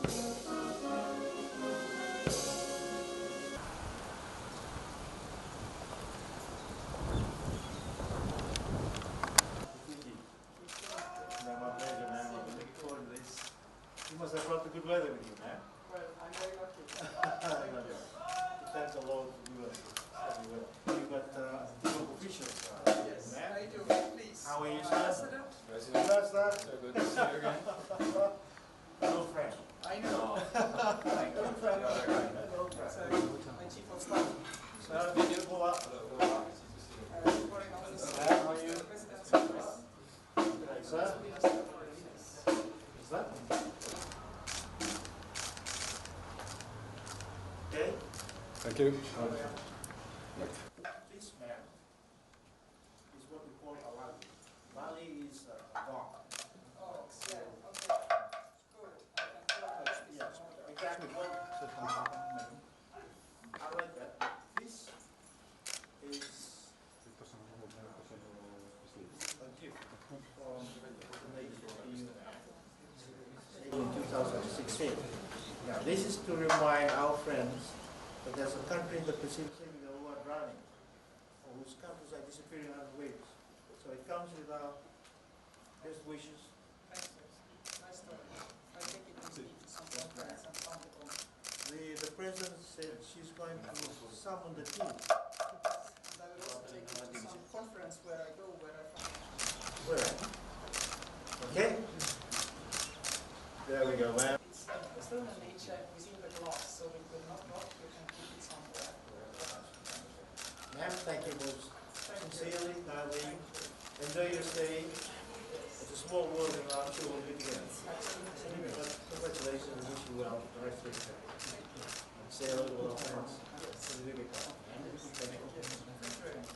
My pleasure, man. I'm looking forward to this. You must have brought the good weather with you, man. Well, I'm very lucky. Thanks a lot for you. You got top officials, Yes, man. I do. Please. How are you, sir? Ambassador? Ambassador? So good to see you again. Hello, friend. I know. Hello, friend. Hello, So, friend. my chief of staff. Sir, did you pull up? Reporting officer. How are you? President's office. Hey, sir. Is that? Okay. Thank you. This man is what we call a Lali. Lali is a dog. Oh, yeah, okay. Good. I can follow this. Yeah, exactly. Well, I like that. This is a gift from the lady in 2016. Now, this is to remind our friends that there's a country in the Pacific who are drowning, or whose countries are disappearing under waves. So it comes with our best wishes. Thanks, sir. Nice story. I think it will lead to some conference and found the home. The president said she's going to summon the team. And I will also take you to some conference where I go, where I find. Where? Okay? There we go, man. It's still in nature within the glass, so it will not rot. You can keep it somewhere. Ma'am, thank you most sincerely, kindly. Enjoy your stay. It's a small world and I'm sure we'll meet again. Absolutely. But congratulations, I wish you well the rest of the day. Say hello to all our friends. It's a really good time. Thank you. Thank you very much.